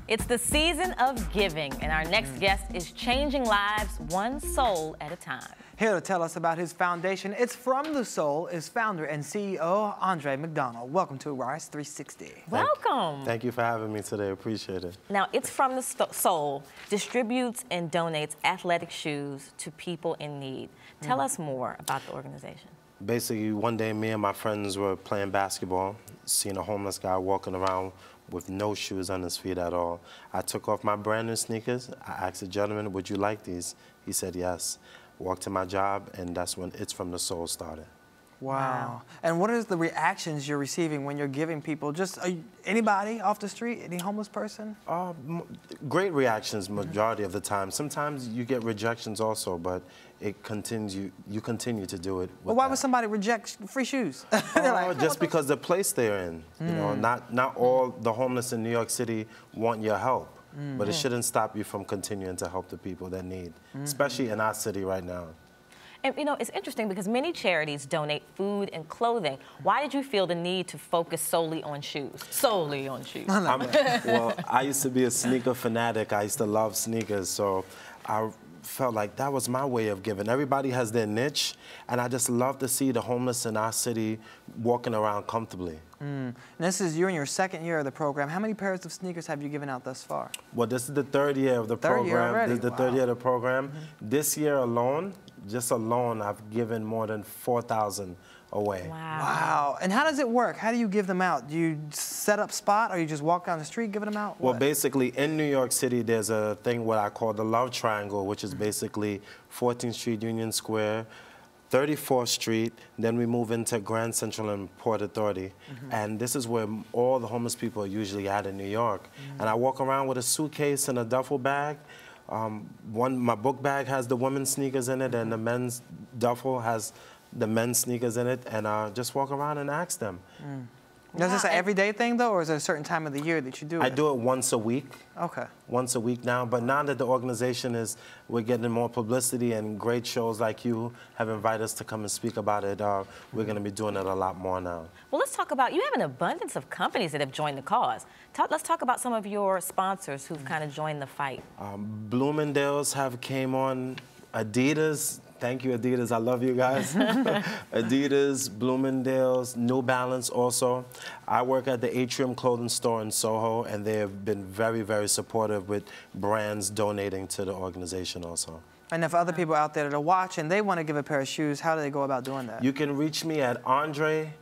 It's the season of giving, and our next guest is changing lives one soul at a time. Here to tell us about his foundation, It's From the Soul, is founder and CEO Andre McDonnell. Welcome to Rise 360. Welcome. Thank you for having me today. Appreciate it. Now, It's From the Soul distributes and donates athletic shoes to people in need. Tell us more about the organization. Basically, one day me and my friends were playing basketball, seen a homeless guy walking around with no shoes on his feet at all. I took off my brand new sneakers. I asked the gentleman, would you like these? He said yes. Walked to my job, and that's when It's From the Soul started. Wow. And what are the reactions you're receiving when you're giving people? Just anybody off the street, any homeless person? Great reactions majority of the time. Sometimes you get rejections also, but it continues. You continue to do it. Well, why would somebody reject free shoes? Just because the place they're in. You know, not all the homeless in New York City want your help. But it shouldn't stop you from continuing to help the people that need, especially in our city right now. And you know, it's interesting because many charities donate food and clothing. Why did you feel the need to focus solely on shoes? Solely on shoes. Well, I used to be a sneaker fanatic. I used to love sneakers, so I felt like that was my way of giving. Everybody has their niche, and I just love to see the homeless in our city walking around comfortably. You're in your second year of the program. How many pairs of sneakers have you given out thus far? Well, this is the third year of the program. This is the third year of the program. This year alone, just alone, I've given more than 4,000 away. Wow. And how does it work? How do you give them out? Do you set up spot, or you just walk down the street giving them out? Well, basically, in New York City, there's a thing what I call the Love Triangle, which is basically 14th Street, Union Square, 34th Street, then we move into Grand Central and Port Authority. And this is where all the homeless people are usually at in New York. And I walk around with a suitcase and a duffel bag. My book bag has the women's sneakers in it, and the men's duffel has the men's sneakers in it, and just walk around and ask them. Is this an everyday thing, though, or is there a certain time of the year that you do it? I do it once a week. Okay. Once a week now, but now that the organization we're getting more publicity, and great shows like you have invited us to come and speak about it, we're going to be doing it a lot more now. Well, let's talk about, you have an abundance of companies that have joined the cause. Let's talk about some of your sponsors who've kind of joined the fight. Bloomingdale's have came on, Adidas. Thank you, Adidas. I love you guys. Adidas, Bloomingdale's, New Balance also. I work at the Atrium Clothing Store in Soho, and they have been very, very supportive with brands donating to the organization also. And if other people out there that are watching, they want to give a pair of shoes, how do they go about doing that? You can reach me at Andre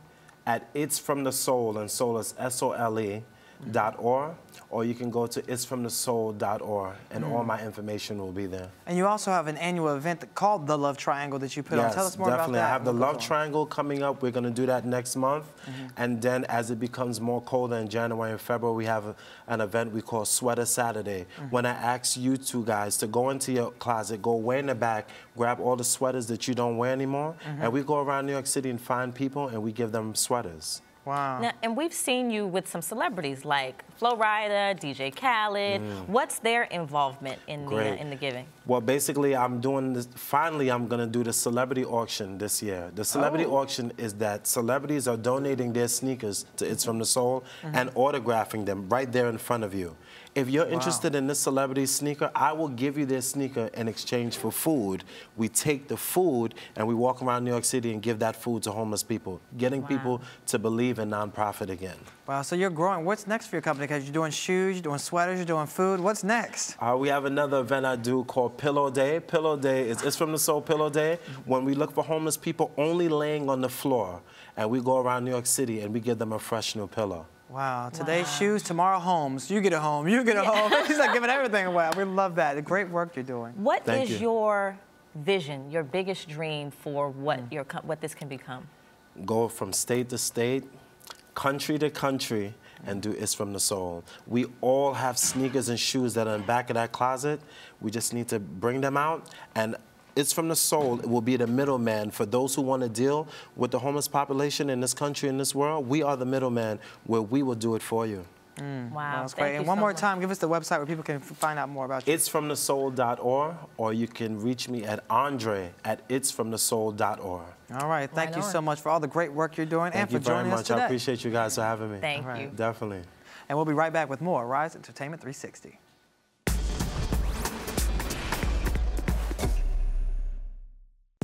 at It's From the Soul, and Soul is SOLE.org, or you can go to itsfromthesoul.org, and all my information will be there. And you also have an annual event called the Love Triangle that you put on. Tell us more about that. I have the Love Triangle coming up. We're going to do that next month. And then as it becomes more colder in January and February, we have an event we call Sweater Saturday, when I ask you two guys to go into your closet, go way in the back, grab all the sweaters that you don't wear anymore, and we go around New York City and find people, and we give them sweaters. Wow. Now, and we've seen you with some celebrities like Flo Rida, DJ Khaled. What's their involvement in the giving? Well, basically, I'm doing this. Finally, I'm going to do the celebrity auction this year. The celebrity auction is that celebrities are donating their sneakers to It's From the Soul and autographing them right there in front of you. If you're interested in this celebrity sneaker, I will give you their sneaker in exchange for food. We take the food and we walk around New York City and give that food to homeless people, getting people to believe in nonprofit again. Wow, so you're growing. What's next for your company? Because you're doing shoes, you're doing sweaters, you're doing food. What's next? We have another event I do called Pillow Day. Pillow Day is It's From the Soul Pillow Day, when we look for homeless people only laying on the floor, and we go around New York City and we give them a fresh new pillow. Wow, today's shoes, tomorrow homes. You get a home, you get a home. He's like giving everything away. We love that. The great work you're doing. What is your vision, your biggest dream for what this can become? Go from state to state, country to country, and do It's From the Soul. We all have sneakers and shoes that are in the back of that closet. We just need to bring them out, and It's From the Soul will be the middleman for those who want to deal with the homeless population in this country, in this world. We are the middleman where we will do it for you. Wow, that's great. And one more time, give us the website where people can find out more about you. Itsfromthesoul.org, or you can reach me at Andre at itsfromthesoul.org. All right, thank you so much for all the great work you're doing and for joining us today. Thank you very much. I appreciate you guys for having me. Thank you. Definitely. And we'll be right back with more Rise Entertainment 360.